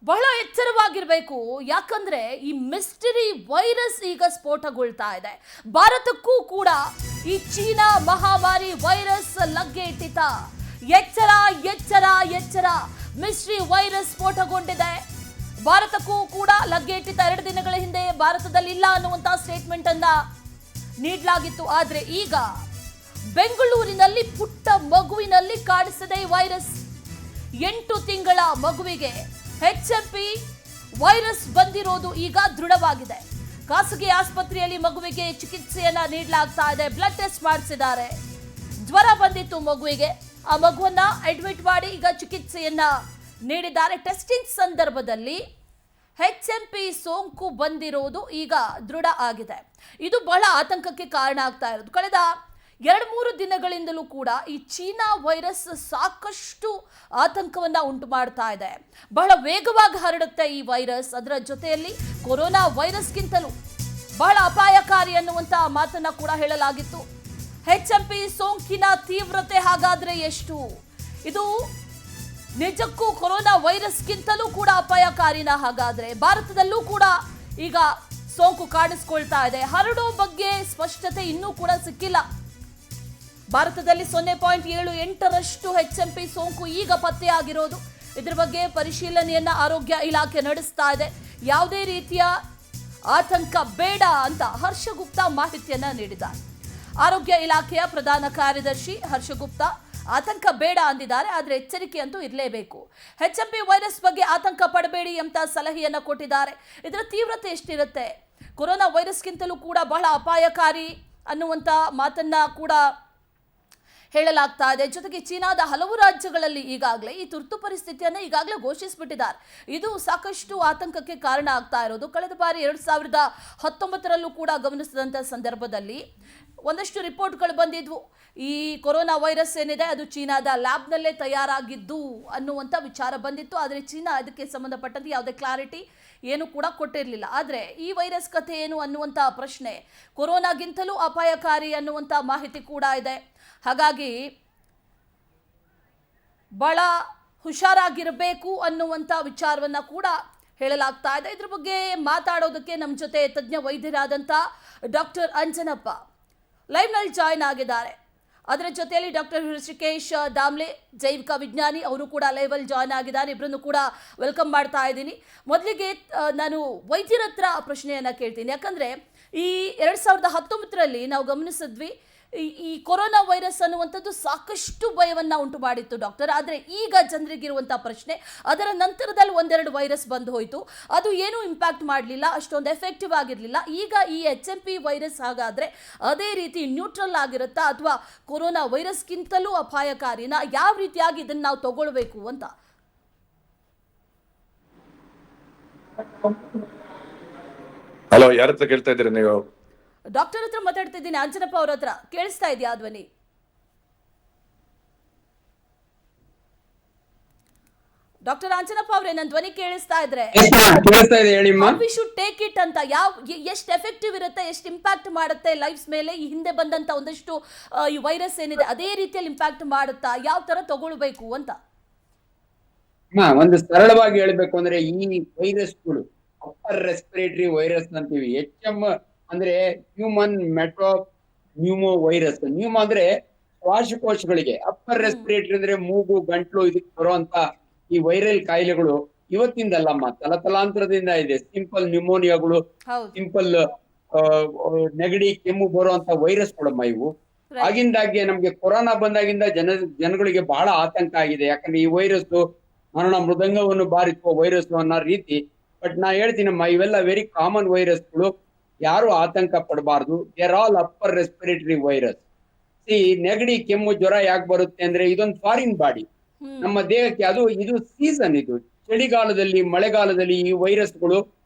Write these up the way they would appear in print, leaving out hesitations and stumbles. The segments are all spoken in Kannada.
ಬಹಳ ಎಚ್ಚರವಾಗಿರಬೇಕು. ಯಾಕಂದ್ರೆ ಈ ಮಿಸ್ಟರಿ ವೈರಸ್ ಈಗ ಸ್ಫೋಟಗೊಳ್ತಾ ಇದೆ. ಭಾರತಕ್ಕೂ ಕೂಡ ಈ ಚೀನಾ ಮಹಾಮಾರಿ ವೈರಸ್ ಲಗ್ಗೆ ಇಟ್ಟಿತ. ಎಚ್ಚರ ಎಚ್ಚರ ಎಚ್ಚರ, ಮಿಸ್ಟರಿ ವೈರಸ್ ಸ್ಫೋಟಗೊಂಡಿದೆ. ಭಾರತಕ್ಕೂ ಕೂಡ ಲಗ್ಗೆ ಇಟ್ಟಿತ. 2 ದಿನಗಳ ಹಿಂದೆ ಭಾರತದಲ್ಲಿ ಇಲ್ಲ ಅನ್ನುವಂತ ಸ್ಟೇಟ್ಮೆಂಟ್ ಅನ್ನ ನೀಡಲಾಗಿತ್ತು. ಆದ್ರೆ ಈಗ ಬೆಂಗಳೂರಿನಲ್ಲಿ ಪುಟ್ಟ ಮಗುವಿನಲ್ಲಿ ಕಾಣಿಸಿದೆ ಈ ವೈರಸ್. 8 ತಿಂಗಳ ಮಗುವಿಗೆ HMP ವೈರಸ್ ಬಂದಿರೋದು ಈಗ ದೃಢವಾಗಿದೆ. ಖಾಸಗಿ ಆಸ್ಪತ್ರೆಯಲ್ಲಿ ಮಗುವಿಗೆ ಚಿಕಿತ್ಸೆಯನ್ನ ನೀಡಲಾಗ್ತಾ ಇದೆ. ಬ್ಲಡ್ ಟೆಸ್ಟ್ ಮಾಡಿಸಿದ್ದಾರೆ. ಜ್ವರ ಬಂದಿತ್ತು ಮಗುವಿಗೆ. ಆ ಮಗುವನ್ನ ಅಡ್ಮಿಟ್ ಮಾಡಿ ಈಗ ಚಿಕಿತ್ಸೆಯನ್ನ ನೀಡಿದ್ದಾರೆ. ಟೆಸ್ಟಿಂಗ್ ಸಂದರ್ಭದಲ್ಲಿ HMP ಸೋಂಕು ಬಂದಿರೋದು ಈಗ ದೃಢ ಆಗಿದೆ. ಇದು ಬಹಳ ಆತಂಕಕ್ಕೆ ಕಾರಣ ಆಗ್ತಾ ಇರೋದು. ಕಳೆದ 2-3 ದಿನಗಳಿಂದಲೂ ಕೂಡ ಈ ಚೀನಾ ವೈರಸ್ ಸಾಕಷ್ಟು ಆತಂಕವನ್ನ ಉಂಟು ಮಾಡ್ತಾ ಇದೆ. ಬಹಳ ವೇಗವಾಗಿ ಹರಡುತ್ತೆ ಈ ವೈರಸ್. ಅದರ ಜೊತೆಯಲ್ಲಿ ಕೊರೋನಾ ವೈರಸ್ಗಿಂತಲೂ ಬಹಳ ಅಪಾಯಕಾರಿ ಅನ್ನುವಂತ ಮಾತನ್ನ ಕೂಡ ಹೇಳಲಾಗಿತ್ತು. HMP ಸೋಂಕಿನ ತೀವ್ರತೆ ಹಾಗಾದ್ರೆ ಎಷ್ಟು? ಇದು ನಿಜಕ್ಕೂ ಕೊರೋನಾ ವೈರಸ್ಗಿಂತಲೂ ಕೂಡ ಅಪಾಯಕಾರಿನ? ಹಾಗಾದ್ರೆ ಭಾರತದಲ್ಲೂ ಕೂಡ ಈಗ ಸೋಂಕು ಕಾಣಿಸ್ಕೊಳ್ತಾ ಇದೆ. ಹರಡೋ ಬಗ್ಗೆ ಸ್ಪಷ್ಟತೆ ಇನ್ನೂ ಕೂಡ ಸಿಕ್ಕಿಲ್ಲ. ಭಾರತದಲ್ಲಿ 0.78ರಷ್ಟು HMP ಸೋಂಕು ಈಗ ಪತ್ತೆಯಾಗಿರೋದು. ಇದರ ಬಗ್ಗೆ ಪರಿಶೀಲನೆಯನ್ನ ಆರೋಗ್ಯ ಇಲಾಖೆ ನಡೆಸ್ತಾ ಇದೆ. ಯಾವುದೇ ರೀತಿಯ ಆತಂಕ ಬೇಡ ಅಂತ ಹರ್ಷಗುಪ್ತಾ ಮಾಹಿತಿಯನ್ನ ನೀಡಿದ್ದಾರೆ. ಆರೋಗ್ಯ ಇಲಾಖೆಯ ಪ್ರಧಾನ ಕಾರ್ಯದರ್ಶಿ ಹರ್ಷಗುಪ್ತಾ ಆತಂಕ ಬೇಡ ಅಂದಿದ್ದಾರೆ. ಆದರೆ ಎಚ್ಚರಿಕೆ ಅಂತೂ ಇರಲೇಬೇಕು. HMP ವೈರಸ್ ಬಗ್ಗೆ ಆತಂಕ ಪಡಬೇಡಿ ಅಂತ ಸಲಹೆಯನ್ನ ಕೊಟ್ಟಿದ್ದಾರೆ. ಇದರ ತೀವ್ರತೆ ಎಷ್ಟಿರುತ್ತೆ? ಕೊರೋನಾ ವೈರಸ್ಗಿಂತಲೂ ಕೂಡ ಬಹಳ ಅಪಾಯಕಾರಿ ಅನ್ನುವಂಥ ಮಾತನ್ನ ಕೂಡ ಹೇಳಲಾಗ್ತಾ ಇದೆ. ಜೊತೆಗೆ ಚೀನಾದ ಹಲವು ರಾಜ್ಯಗಳಲ್ಲಿ ಈಗಾಗಲೇ ಈ ತುರ್ತು ಪರಿಸ್ಥಿತಿಯನ್ನು ಈಗಾಗಲೇ ಘೋಷಿಸಿಬಿಟ್ಟಿದ್ದಾರೆ. ಇದು ಸಾಕಷ್ಟು ಆತಂಕಕ್ಕೆ ಕಾರಣ ಆಗ್ತಾ ಇರೋದು. ಕಳೆದ ಬಾರಿ 2019ರಲ್ಲೂ ಕೂಡ ಗಮನಿಸಿದಂಥ ಸಂದರ್ಭದಲ್ಲಿ ಒಂದಷ್ಟು ರಿಪೋರ್ಟ್ಗಳು ಬಂದಿದ್ವು. ಈ ಕೊರೋನಾ ವೈರಸ್ ಏನಿದೆ ಅದು ಚೀನಾದ ಲ್ಯಾಬ್ನಲ್ಲೇ ತಯಾರಾಗಿದ್ದು ಅನ್ನುವಂಥ ವಿಚಾರ ಬಂದಿತ್ತು. ಆದರೆ ಚೀನಾ ಅದಕ್ಕೆ ಸಂಬಂಧಪಟ್ಟಂತೆ ಯಾವುದೇ ಕ್ಲಾರಿಟಿ ಏನು ಕೂಡ ಕೊಟ್ಟಿರಲಿಲ್ಲ. ಆದರೆ ಈ ವೈರಸ್ ಕಥೆ ಏನು ಅನ್ನುವಂಥ ಪ್ರಶ್ನೆ, ಕೊರೋನಾಗಿಂತಲೂ ಅಪಾಯಕಾರಿ ಅನ್ನುವಂಥ ಮಾಹಿತಿ ಕೂಡ ಇದೆ. ಹಾಗಾಗಿ ಬಹಳ ಹುಷಾರಾಗಿರಬೇಕು ಅನ್ನುವಂಥ ವಿಚಾರವನ್ನ ಕೂಡ ಹೇಳಲಾಗ್ತಾ ಇದೆ. ಇದ್ರ ಬಗ್ಗೆ ಮಾತಾಡೋದಕ್ಕೆ ನಮ್ಮ ಜೊತೆ ತಜ್ಞ ವೈದ್ಯರಾದಂಥ ಡಾಕ್ಟರ್ ಅಂಜನಪ್ಪ ಲೈವ್ನಲ್ಲಿ ಜಾಯ್ನ್ ಆಗಿದ್ದಾರೆ. ಅದರ ಜೊತೆಯಲ್ಲಿ ಡಾಕ್ಟರ್ ಹೃಷಿಕೇಶ್ ದಾಮ್ಲೆ ಜೈವಿಕ ವಿಜ್ಞಾನಿ ಅವರು ಕೂಡ ಲೈವಲ್ಲಿ ಜಾಯ್ನ್ ಆಗಿದ್ದಾರೆ. ಇಬ್ಬರನ್ನು ಕೂಡ ವೆಲ್ಕಮ್ ಮಾಡ್ತಾ ಇದ್ದೀನಿ. ಮೊದಲಿಗೆ ನಾನು ವೈದ್ಯರ ಹತ್ರ ಪ್ರಶ್ನೆಯನ್ನು ಕೇಳ್ತೀನಿ. ಯಾಕಂದರೆ ಈ 2019ರಲ್ಲಿ ನಾವು ಗಮನಿಸಿದ್ವಿ ಈ ಕೊರೋನಾ ವೈರಸ್ ಅನ್ನುವಂಥದ್ದು ಸಾಕಷ್ಟು ಭಯವನ್ನು ಉಂಟು ಮಾಡಿತ್ತು ಡಾಕ್ಟರ್. ಆದರೆ ಈಗ ಜನರಿಗಿರುವಂಥ ಪ್ರಶ್ನೆ, ಅದರ ನಂತರದಲ್ಲಿ 1-2 ವೈರಸ್ ಬಂದು ಹೋಯಿತು, ಅದು ಏನೂ ಇಂಪ್ಯಾಕ್ಟ್ ಮಾಡಲಿಲ್ಲ, ಅಷ್ಟೊಂದು ಎಫೆಕ್ಟಿವ್ ಆಗಿರಲಿಲ್ಲ. ಈಗ ಈ HMP ವೈರಸ್ ಹಾಗಾದರೆ ಅದೇ ರೀತಿ ನ್ಯೂಟ್ರಲ್ ಆಗಿರುತ್ತಾ ಅಥವಾ ಕೊರೋನಾ ವೈರಸ್ಗಿಂತಲೂ ಅಪಾಯಕಾರಿನ? ಯಾವ ರೀತಿಯಾಗಿ ಇದನ್ನು ನಾವು ತಗೊಳ್ಬೇಕು ಅಂತ? ಹಲೋ, ಯಾರ ಹತ್ರ ಕೇಳ್ತಾ ಇದ್ದೀರಿ ನೀವು? ಡಾಕ್ಟರ್ ಹತ್ರ ಮಾತಾಡ್ತಿದ್ದೀನಿ, ಅಂಜನಪ್ಪ ಅವ್ರ ಹತ್ರ. ಕೇಳಿಸ್ತಾ ಇದೆಯಾ ಧ್ವನಿ? ಡಾಕ್ಟರ್ ಅಂಜನಪ್ಪ ಅವರೇ, ನನ್ನ ಧ್ವನಿ ಕೇಳಿಸ್ತಾ ಇದ್ರೆ ವಿ ಶುಡ್ ಟೇಕ್ ಇಟ್ ಅಂತ, ಎಷ್ಟು ಎಫೆಕ್ಟಿವ್ ಇರುತ್ತೆ, ಎಷ್ಟು ಇಂಪ್ಯಾಕ್ಟ್ ಮಾಡುತ್ತೆ ಲೈಫ್ಸ್ ಮೇಲೆ? ಈ ಹಿಂದೆ ಬಂದಂತ ಒಂದಷ್ಟು ಈ ವೈರಸ್ ಏನಿದೆ ಅದೇ ರೀತಿಯಲ್ಲಿ ಇಂಪ್ಯಾಕ್ಟ್ ಮಾಡುತ್ತಾ? ಯಾವ ತರ ತಗೊಳ್ಬೇಕು ಅಂತ? ಒಂದು ಸರಳವಾಗಿ ಹೇಳ್ಬೇಕು ಅಂದ್ರೆ ಈ ವೈರಸ್ಗಳು ಅಪ್ಪರ್ ರೆಸ್ಪಿರೇಟರಿ ವೈರಸ್ ಅಂತೀವಿ. HM ಅಂದ್ರೆ human metro pneumo virus. Pneumo ಅಂದ್ರೆ ಶ್ವಾಸಕೋಶಗಳಿಗೆ, ಅಪ್ಪರ್ ರೆಸ್ಪಿರೇಟರಿ ಅಂದ್ರೆ ಮೂಗು ಗಂಟ್ಲು ಇದಕ್ಕೆ ಬರುವಂತ ಈ ವೈರಲ್ ಕಾಯಿಲೆಗಳು ಇವತ್ತಿಂದಲ್ಲಮ್ಮ, ತಲತಲಾಂತರದಿಂದ ಇದೆ. ಸಿಂಪಲ್ ನ್ಯೂಮೋನಿಯಾಗಳು, ಸಿಂಪಲ್ ನೆಗಡಿ ಕೆಮ್ಮು ಬರುವಂತ ವೈರಸ್ ಕೊಡಮ್ಮ ಇವು. ಆಗಿಂದಾಗೆ ನಮ್ಗೆ ಕೊರೋನಾ ಬಂದಾಗಿಂದ ಜನಗಳಿಗೆ ಬಹಳ ಆತಂಕ ಆಗಿದೆ. ಯಾಕಂದ್ರೆ ಈ ವೈರಸ್ ಮರಣ ಮೃದಂಗವನ್ನು ಬಾರಿಸುವ ವೈರಸ್ ಅನ್ನೋ ರೀತಿ. ಬಟ್ ನಾ ಹೇಳ್ತೀನಮ್ಮ, ಇವೆಲ್ಲ ವೆರಿ ಕಾಮನ್ ವೈರಸ್ಗಳು, ಯಾರು ಆತಂಕ ಪಡಬಾರ್ದು. There all upper respiratory virus. ನೆಗಡಿ ಕೆಮ್ಮು ಜ್ವರ ಯಾಕೆ ಬರುತ್ತೆ ಅಂದ್ರೆ ಇದೊಂದು ಫಾರಿನ್ ಬಾಡಿ ನಮ್ಮ ದೇಹಕ್ಕೆ. ಇದು ಸೀಸನ್, ಇದು ಚಳಿಗಾಲದಲ್ಲಿ ಮಳೆಗಾಲದಲ್ಲಿ ಈ ವೈರಸ್ಗಳು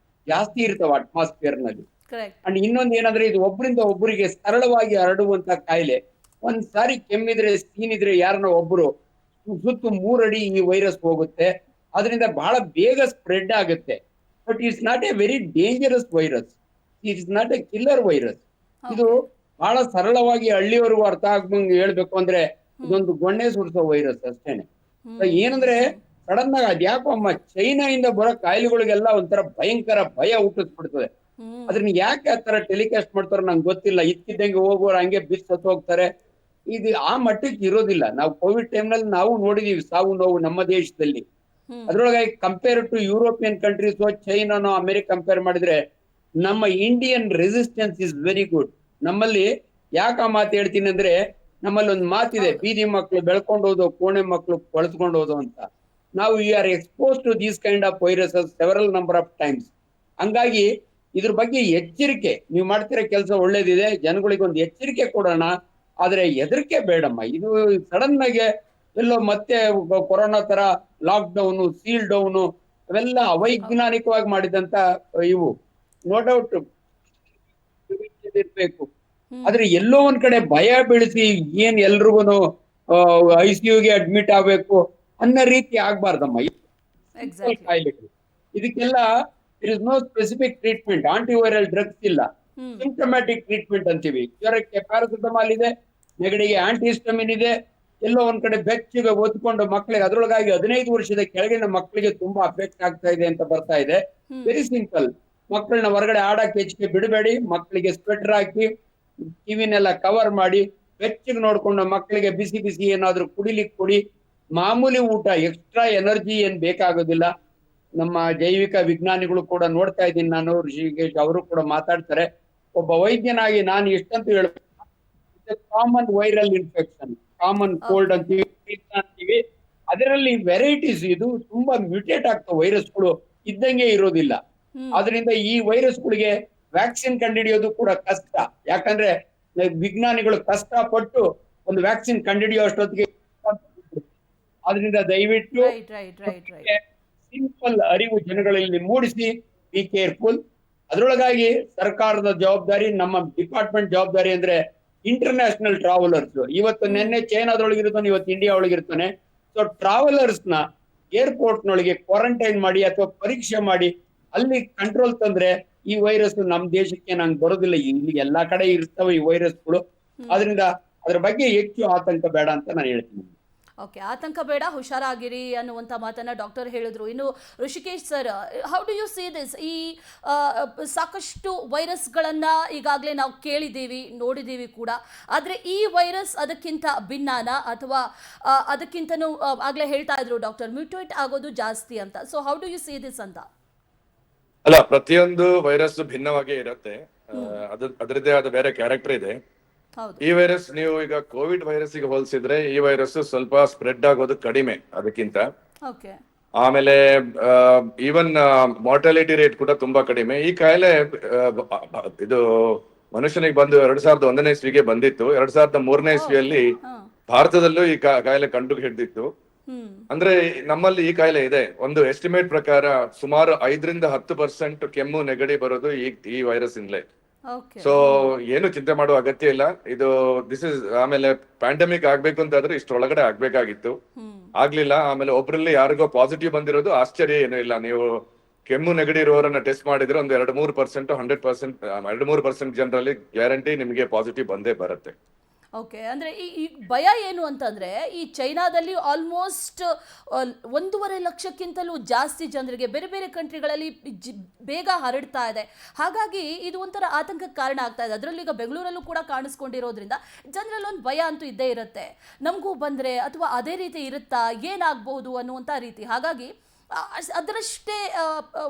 ಜಾಸ್ತಿ ಇರ್ತಾವ ಅಟ್ಮಾಸ್ಫಿಯರ್ ನಲ್ಲಿ. ಅಂಡ್ ಇನ್ನೊಂದು ಏನಂದ್ರೆ ಇದು ಒಬ್ಬರಿಂದ ಒಬ್ಬರಿಗೆ ಸರಳವಾಗಿ ಹರಡುವಂತ ಕಾಯಿಲೆ. ಒಂದ್ ಸಾರಿ ಕೆಮ್ಮಿದ್ರೆ ಸೀನಿದ್ರೆ ಯಾರನ್ನ ಒಬ್ರು ಸುತ್ತು 3 ಅಡಿ ಈ ವೈರಸ್ ಹೋಗುತ್ತೆ. ಅದರಿಂದ ಬಹಳ ಬೇಗ ಸ್ಪ್ರೆಡ್ ಆಗುತ್ತೆ. But it's not A very dangerous virus. It is not A killer virus. ಇದು ಬಹಳ ಸರಳವಾಗಿ ಹಳ್ಳಿಯವರೆಗೂ ಅರ್ಥ ಆಗ್ಬಂಗ್ ಹೇಳ್ಬೇಕು ಅಂದ್ರೆ ಇದೊಂದು ಗೊಣ್ಣೆ ಸುಡಿಸೋ ವೈರಸ್ ಅಷ್ಟೇನೆ. ಏನಂದ್ರೆ ಸಡನ್ ಆಗಿ ಅದ್ಯಾಕೋ ಅಮ್ಮ ಚೈನಾದಿಂದ ಬರೋ ಕಾಯಿಲೆಗಳಿಗೆಲ್ಲ ಒಂಥರ ಭಯಂಕರ ಭಯ ಹುಟ್ಟಿಸ್ಬಿಡ್ತದೆ. ಅದನ್ನ ಯಾಕೆ ಆ ತರ ಟೆಲಿಕಾಸ್ಟ್ ಮಾಡ್ತಾರೋ ನಂಗೆ ಗೊತ್ತಿಲ್ಲ. ಇದ್ಕಿದ್ದಂಗೆ ಹೋಗೋರು ಹಂಗೆ ಸತ್ತು ಹೋಗ್ತಾರೆ. ಇದು ಆ ಮಟ್ಟಕ್ಕೆ ಇರೋದಿಲ್ಲ. ನಾವು ಕೋವಿಡ್ ಟೈಮ್ ನಲ್ಲಿ ನಾವು ನೋಡಿದೀವಿ ಸಾವು ನೋವು ನಮ್ಮ ದೇಶದಲ್ಲಿ. ಅದ್ರೊಳಗೆ ಕಂಪೇರ್ ಟು ಯುರೋಪಿಯನ್ ಕಂಟ್ರೀಸ್ ಚೈನಾನೋ ಅಮೆರಿಕ ಕಂಪೇರ್ ಮಾಡಿದ್ರೆ ನಮ್ಮ Indian resistance is very good. ನಮ್ಮಲ್ಲಿ ಯಾಕೆ ಆ ಮಾತು ಹೇಳ್ತೀನಿ ಅಂದ್ರೆ, ನಮ್ಮಲ್ಲಿ ಒಂದು ಮಾತಿದೆ, ಬೀದಿ ಮಕ್ಕಳು ಬೆಳ್ಕೊಂಡು ಹೋದೋ ಕೋಣೆ ಮಕ್ಕಳು ಕೊಳೆತ್ಕೊಂಡು ಹೋದೋ ಅಂತ. ನಾವು we are expose to these kind of viruses several number of times. ಹಂಗಾಗಿ ಇದ್ರ ಬಗ್ಗೆ ಎಚ್ಚರಿಕೆ, ನೀವು ಮಾಡ್ತಿರೋ ಕೆಲಸ ಒಳ್ಳೇದಿದೆ, ಜನಗಳಿಗೆ ಒಂದು ಎಚ್ಚರಿಕೆ ಕೊಡೋಣ, ಆದ್ರೆ ಹೆದರಿಕೆ ಬೇಡಮ್ಮ. ಇದು ಸಡನ್ ಆಗಿ ಎಲ್ಲೋ ಮತ್ತೆ ಕೊರೋನಾ ತರ ಲಾಕ್ ಡೌನು, ಸೀಲ್ ಡೌನು ಅವೆಲ್ಲ ಅವೈಜ್ಞಾನಿಕವಾಗಿ ಮಾಡಿದಂತ ಇವು. ನೋ ಡೌಟ್ ಇರ್ಬೇಕು, ಆದ್ರೆ ಎಲ್ಲೋ ಒಂದ್ ಕಡೆ ಭಯ ಬೆಳೆಸಿ ಏನ್ ಎಲ್ರಿಗೂ ICUಗೆ ಅಡ್ಮಿಟ್ ಆಗ್ಬೇಕು ಅನ್ನೋ ರೀತಿ ಆಗ್ಬಾರ್ದಮ್ಮ. ಕಾಯಿಲೆಗಳು ಇದಕ್ಕೆಲ್ಲ ಇರ್ is no specific treatment. Antiviral drugs ಇಲ್ಲ, ಸಿಂಪ್ಟಮ್ಯಾಟಿಕ್ ಟ್ರೀಟ್ಮೆಂಟ್ ಅಂತೀವಿ. ಜ್ವರಕ್ಕೆ ಪ್ಯಾರಾಸಿಟಮಾಲ್ ಇದೆ, ನೆಗಡಿಗೆ ಆಂಟಿಹಿಸ್ಟಮಿನ್ ಇದೆ. ಎಲ್ಲೋ ಒಂದ್ ಕಡೆ ಬೆಚ್ಚಿಗೆ ಒದ್ಕೊಂಡು ಮಕ್ಕಳಿಗೆ, ಅದ್ರೊಳಗಾಗಿ 15 ವರ್ಷದ ಕೆಳಗಿನ ಮಕ್ಕಳಿಗೆ ತುಂಬಾ ಅಫೆಕ್ಟ್ ಆಗ್ತಾ ಇದೆ ಅಂತ ಬರ್ತಾ ಇದೆ. ವೆರಿ ಸಿಂಪಲ್, ಮಕ್ಕಳನ್ನ ಹೊರಗಡೆ ಆಡಕ್ಕೆ ಹೆಚ್ಚಿಗೆ ಬಿಡಬೇಡಿ. ಮಕ್ಕಳಿಗೆ ಸ್ವೆಟರ್ ಹಾಕಿ ಕಿವಿನೆಲ್ಲ ಕವರ್ ಮಾಡಿ ಬೆಚ್ಚಿಗೆ ನೋಡ್ಕೊಂಡು ಮಕ್ಕಳಿಗೆ ಬಿಸಿ ಬಿಸಿ ಏನಾದ್ರು ಕುಡಿಲಿಕ್ಕೆ ಕೊಡಿ. ಮಾಮೂಲಿ ಊಟ, ಎಕ್ಸ್ಟ್ರಾ ಎನರ್ಜಿ ಏನ್ ಬೇಕಾಗೋದಿಲ್ಲ. ನಮ್ಮ ಜೈವಿಕ ವಿಜ್ಞಾನಿಗಳು ಕೂಡ ನೋಡ್ತಾ ಇದ್ದೀನಿ ನಾನು, ಋಷಿಕೇಶ್ ಅವರು ಕೂಡ ಮಾತಾಡ್ತಾರೆ. ಒಬ್ಬ ವೈದ್ಯನಾಗಿ ನಾನು ಎಷ್ಟಂತೂ ಹೇಳ್ಬೇಕು, common viral infection, common cold ಅಂತೀವಿ. ಅದರಲ್ಲಿ ವೆರೈಟೀಸ್, ಇದು ತುಂಬಾ ಮ್ಯೂಟೇಟ್ ಆಗ್ತವೆ ವೈರಸ್ಗಳು, ಇದ್ದಂಗೆ ಇರೋದಿಲ್ಲ. ಆದ್ರಿಂದ ಈ ವೈರಸ್ಗಳಿಗೆ ವ್ಯಾಕ್ಸಿನ್ ಕಂಡುಹಿಡಿಯೋದು ಕೂಡ ಕಷ್ಟ. ಯಾಕಂದ್ರೆ ವಿಜ್ಞಾನಿಗಳು ಕಷ್ಟಪಟ್ಟು ಒಂದು ವ್ಯಾಕ್ಸಿನ್ ಕಂಡುಹಿಡಿಯೋ ಅಷ್ಟೊತ್ತಿಗೆ. ಆದ್ರಿಂದ ದಯವಿಟ್ಟು ಸಿಂಪಲ್ ಅರಿವು ಜನಗಳಲ್ಲಿ ಮೂಡಿಸಿ, ಬಿ ಕೇರ್ಫುಲ್. ಅದ್ರೊಳಗಾಗಿ ಸರ್ಕಾರದ ಜವಾಬ್ದಾರಿ, ನಮ್ಮ ಡಿಪಾರ್ಟ್ಮೆಂಟ್ ಜವಾಬ್ದಾರಿ ಅಂದ್ರೆ ಇಂಟರ್ನ್ಯಾಷನಲ್ ಟ್ರಾವೆಲರ್ಸ್. ಇವತ್ತು ನಿನ್ನೆ ಚೈನಾದೊಳಗಿರ್ತಾನೆ, ಇವತ್ತು ಇಂಡಿಯಾ ಒಳಗಿರ್ತಾನೆ. ಸೊ ಟ್ರಾವೆಲರ್ಸ್ ನ ಏರ್ಪೋರ್ಟ್ ನೊಳಗೆ ಕ್ವಾರಂಟೈನ್ ಮಾಡಿ ಅಥವಾ ಪರೀಕ್ಷೆ ಮಾಡಿ ಅಲ್ಲಿ ಕಂಟ್ರೋಲ್ ತಂದ್ರೆ ಈ ವೈರಸ್ ನಮ್ಮ ದೇಶಕ್ಕೆ ನಂಗೆ ಬರೋದಿಲ್ಲ. ಇಲ್ಲಿ ಎಲ್ಲಾ ಕಡೆ ಇರ್ತವೆ ಈ ವೈರಸ್ಗಳು. ಅದರಿಂದ ಅದ್ರ ಬಗ್ಗೆ ಹೆಚ್ಚು ಆತಂಕ ಬೇಡ ಅಂತ ನಾನು ಹೇಳ್ತೀನಿ. ಓಕೆ, ಆತಂಕ ಬೇಡ, ಹುಷಾರಾಗಿರಿ ಅನ್ನುವಂಥ ಮಾತನ್ನ ಡಾಕ್ಟರ್ ಹೇಳಿದ್ರು. ಇನ್ನು Rishikesh sir, how do U see this? ಈ ಸಾಕಷ್ಟು ವೈರಸ್ಗಳನ್ನು ಈಗಾಗಲೇ ನಾವು ಕೇಳಿದ್ದೀವಿ, ನೋಡಿದ್ದೀವಿ ಕೂಡ. ಆದರೆ ಈ ವೈರಸ್ ಅದಕ್ಕಿಂತ ಭಿನ್ನಾನ, ಅಥವಾ ಅದಕ್ಕಿಂತನೂ ಆಗಲೇ ಹೇಳ್ತಾ ಇದ್ರು ಡಾಕ್ಟರ್, ಮ್ಯೂಟೇಟ್ ಆಗೋದು ಜಾಸ್ತಿ ಅಂತ. So how do U see this ಅಂತ? ಅಲ್ಲ, ಪ್ರತಿಯೊಂದು ವೈರಸ್ ಭಿನ್ನವಾಗಿ ಇರುತ್ತೆ. ಅದರದ್ದೇ ಆದ ಬೇರೆ ಕ್ಯಾರೆಕ್ಟರ್ ಇದೆ. ಈ ವೈರಸ್ ನೀವು ಈಗ ಕೋವಿಡ್ ವೈರಸ್ ಗೆ ಹೋಲಿಸಿದ್ರೆ ಈ ವೈರಸ್ ಸ್ವಲ್ಪ ಸ್ಪ್ರೆಡ್ ಆಗೋದು ಕಡಿಮೆ ಅದಕ್ಕಿಂತ. ಆಮೇಲೆ ಈವನ್ ಮಾರ್ಟಾಲಿಟಿ ರೇಟ್ ಕೂಡ ತುಂಬಾ ಕಡಿಮೆ. ಈ ಕಾಯಿಲೆ ಇದು ಮನುಷ್ಯನಿಗೆ ಬಂದು 2001ನೇ ಇಸ್ವಿಗೆ ಬಂದಿತ್ತು. 2003ನೇ ಇಸ್ವಿಯಲ್ಲಿ ಭಾರತದಲ್ಲೂ ಈ ಕಾಯಿಲೆ ಕಂಡು ಹಿಡಿದಿತ್ತು. ಅಂದ್ರೆ ನಮ್ಮಲ್ಲಿ ಈ ಕಾಯಿಲೆ ಇದೆ. ಒಂದು ಎಸ್ಟಿಮೇಟ್ ಪ್ರಕಾರ ಸುಮಾರು 5ರಿಂದ 10% ಕೆಮ್ಮು ನೆಗಡಿ ಬರೋದು ಈ ವೈರಸ್ ಇಂದಲೇ. ಸೊ ಏನು ಚಿಂತೆ ಮಾಡುವ ಅಗತ್ಯ ಇಲ್ಲ. ಇದು ಆಮೇಲೆ ಪ್ಯಾಂಡಮಿಕ್ ಆಗ್ಬೇಕು ಅಂತ ಆದ್ರೆ ಇಷ್ಟರೊಳಗಡೆ ಆಗ್ಬೇಕಾಗಿತ್ತು, ಆಗ್ಲಿಲ್ಲ. ಆಮೇಲೆ ಒಬ್ರಲ್ಲಿ ಯಾರಿಗೋ ಪಾಸಿಟಿವ್ ಬಂದಿರೋದು ಆಶ್ಚರ್ಯ ಏನೂ ಇಲ್ಲ. ನೀವು ಕೆಮ್ಮು ನೆಗಡಿ ಇರೋರನ್ನ ಟೆಸ್ಟ್ ಮಾಡಿದ್ರೆ ಒಂದು 2-3%, 100%, 2-3% ಜನರಲ್ಲಿ ಗ್ಯಾರಂಟಿ ನಿಮಗೆ ಪಾಸಿಟಿವ್ ಬಂದೇ ಬರುತ್ತೆ. ಓಕೆ, ಅಂದರೆ ಈ ಭಯ ಏನು ಅಂತಂದರೆ, ಈ ಚೈನಾದಲ್ಲಿ ಆಲ್ಮೋಸ್ಟ್ 1.5 ಲಕ್ಷಕ್ಕಿಂತಲೂ ಜಾಸ್ತಿ ಜನರಿಗೆ ಬೇರೆ ಬೇರೆ ಕಂಟ್ರಿಗಳಲ್ಲಿ ಬೇಗ ಹರಡ್ತಾ ಇದೆ. ಹಾಗಾಗಿ ಇದು ಒಂಥರ ಆತಂಕಕ್ಕೆ ಕಾರಣ ಆಗ್ತಾ ಇದೆ. ಅದರಲ್ಲೂ ಈಗ ಬೆಂಗಳೂರಲ್ಲೂ ಕೂಡ ಕಾಣಿಸ್ಕೊಂಡಿರೋದ್ರಿಂದ ಜನರಲ್ಲಿ ಒಂದು ಭಯ ಅಂತೂ ಇದ್ದೇ ಇರುತ್ತೆ, ನಮಗೂ ಬಂದರೆ ಅಥವಾ ಅದೇ ರೀತಿ ಇರುತ್ತಾ, ಏನಾಗಬಹುದು ಅನ್ನುವಂಥ ರೀತಿ. ಹಾಗಾಗಿ ಅದರಷ್ಟೇ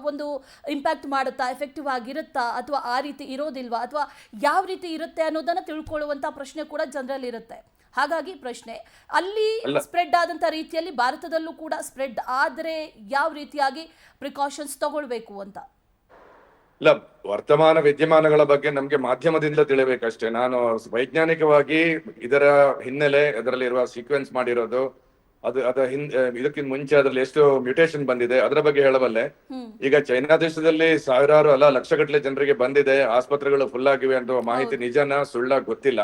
ಒಂದು ಇಂಪ್ಯಾಕ್ಟ್ ಮಾಡುತ್ತಾ, ಎಫೆಕ್ಟಿವ್ ಆಗಿರುತ್ತಾ, ಅಥವಾ ಆ ರೀತಿ ಇರೋದಿಲ್ವಾ, ಅಥವಾ ಯಾವ ರೀತಿ ಇರುತ್ತೆ ಅನ್ನೋದನ್ನು ತಿಳ್ಕೊಳ್ಳುವಂಥ ಪ್ರಶ್ನೆ ಕೂಡ ಜನರಲ್ಲಿ ಇರುತ್ತೆ. ಹಾಗಾಗಿ ಪ್ರಶ್ನೆ, ಅಲ್ಲಿ ಸ್ಪ್ರೆಡ್ ಆದಂಥ ರೀತಿಯಲ್ಲಿ ಭಾರತದಲ್ಲೂ ಕೂಡ ಸ್ಪ್ರೆಡ್ ಆದರೆ ಯಾವ ರೀತಿಯಾಗಿ ಪ್ರಿಕಾಷನ್ಸ್ ತಗೊಳ್ಬೇಕು ಅಂತ? ಇಲ್ಲ, ವರ್ತಮಾನ ವಿದ್ಯಮಾನಗಳ ಬಗ್ಗೆ ನಮ್ಗೆ ಮಾಧ್ಯಮದಿಂದ ತಿಳಿಬೇಕಷ್ಟೇ. ನಾನು ವೈಜ್ಞಾನಿಕವಾಗಿ ಇದರ ಹಿನ್ನೆಲೆ, ಅದರಲ್ಲಿರುವ ಸೀಕ್ವೆನ್ಸ್ ಮಾಡಿರೋದು, ಇದಕ್ಕಿಂತ ಮುಂಚೆ ಅದ್ರಲ್ಲಿ ಎಷ್ಟು ಮ್ಯೂಟೇಶನ್ ಬಂದಿದೆ ಅದರ ಬಗ್ಗೆ ಹೇಳಬಲ್ಲೆ. ಈಗ ಚೈನಾ ದೇಶದಲ್ಲಿ ಸಾವಿರಾರು ಅಲ್ಲ ಲಕ್ಷಗಟ್ಟಲೆ ಜನರಿಗೆ ಬಂದಿದೆ, ಆಸ್ಪತ್ರೆಗಳು ಫುಲ್ ಆಗಿವೆ ಅಂತ ಮಾಹಿತಿ ನಿಜನ ಸುಳ್ಳ ಗೊತ್ತಿಲ್ಲ.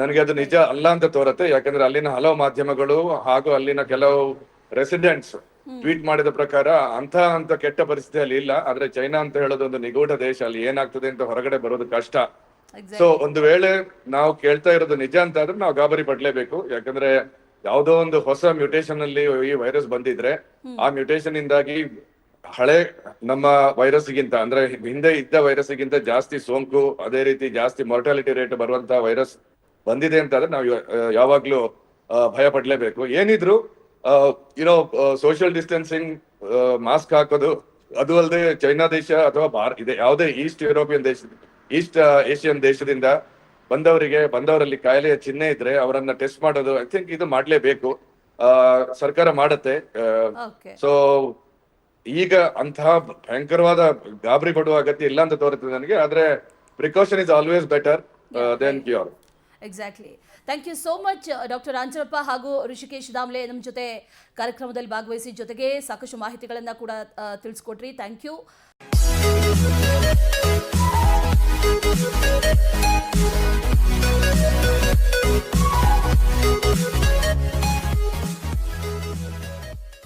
ನನಗೆ ಅದು ನಿಜ ಅಲ್ಲ ಅಂತ ತೋರತ್ತೆ. ಯಾಕಂದ್ರೆ ಅಲ್ಲಿನ ಹಲವು ಮಾಧ್ಯಮಗಳು ಹಾಗೂ ಅಲ್ಲಿನ ಕೆಲವು ರೆಸಿಡೆಂಟ್ಸ್ ಟ್ವೀಟ್ ಮಾಡಿದ ಪ್ರಕಾರ ಅಂತ ಕೆಟ್ಟ ಪರಿಸ್ಥಿತಿಯಲ್ಲಿ ಇಲ್ಲ. ಆದ್ರೆ ಚೈನಾ ಅಂತ ಹೇಳೋದು ಒಂದು ನಿಗೂಢ ದೇಶ, ಅಲ್ಲಿ ಏನಾಗ್ತದೆ ಅಂತ ಹೊರಗಡೆ ಬರೋದು ಕಷ್ಟ. ಸೊ ಒಂದು ವೇಳೆ ನಾವು ಕೇಳ್ತಾ ಇರೋದು ನಿಜ ಅಂತ ಆದ್ರೆ ನಾವು ಗಾಬರಿ ಪಡ್ಲೇಬೇಕು. ಯಾಕಂದ್ರೆ ಯಾವುದೋ ಒಂದು ಹೊಸ ಮ್ಯೂಟೇಶನ್ ಅಲ್ಲಿ ಈ ವೈರಸ್ ಬಂದಿದ್ರೆ ಆ ಮ್ಯೂಟೇಶನ್ ಇಂದಾಗಿ ಹಳೆ ನಮ್ಮ ವೈರಸ್ಗಿಂತ ಅಂದ್ರೆ ಹಿಂದೆ ಇದ್ದ ವೈರಸ್ಗಿಂತ ಜಾಸ್ತಿ ಸೋಂಕು, ಅದೇ ರೀತಿ ಜಾಸ್ತಿ ಮಾರ್ಟಾಲಿಟಿ ರೇಟ್ ಬರುವಂತ ವೈರಸ್ ಬಂದಿದೆ ಅಂತ ಆದ್ರೆ ನಾವು ಯಾವಾಗ್ಲೂ ಭಯ ಪಡ್ಲೇಬೇಕು. ಏನಿದ್ರು ಯುನೋ ಸೋಷಿಯಲ್ ಡಿಸ್ಟೆನ್ಸಿಂಗ್, ಮಾಸ್ಕ್ ಹಾಕೋದು, ಅದು ಅಲ್ಲದೆ ಚೈನಾ ದೇಶ ಅಥವಾ ಇದೆ ಯಾವುದೇ ಈಸ್ಟ್ ಯುರೋಪಿಯನ್ ದೇಶ, ಈಸ್ಟ್ ಏಷ್ಯನ್ ದೇಶದಿಂದ ಬಂದವರಲ್ಲಿ ಕಾಯಿಲೆಯ ಚಿಹ್ನೆ ಇದ್ರೆ ಅವರನ್ನ ಟೆಸ್ಟ್ ಮಾಡೋದು, ಐ ಥಿಂಕ್ ಇದು ಮಾಡ್ಲೇಬೇಕು. ಸರ್ಕಾರ ಮಾಡತ್ತೆ. ಓಕೆ ಸೊ ಈಗ ಅಂತಹ ಭಯಂಕರವಾದ ಗಾಬರಿ ಪಡುವ ಅಗತ್ಯ ಇಲ್ಲ ಅಂತ ತೋರುತ್ತದೆ ನನಗೆ. ಆದ್ರೆ precaution is always better than cure. Exactly. Thank you so much doctor Anjanappa ಹಾಗೂ ಋಷಿಕೇಶ್ ದಾಮ್ಲೆ ನಮ್ಮ ಜೊತೆ ಕಾರ್ಯಕ್ರಮದಲ್ಲಿ ಭಾಗವಹಿಸಿ ಜೊತೆಗೆ ಸಾಕಷ್ಟು ಮಾಹಿತಿಗಳನ್ನ ಕೂಡ ತಿಳಿಸ್ಕೊಟ್ರಿ. Thank you.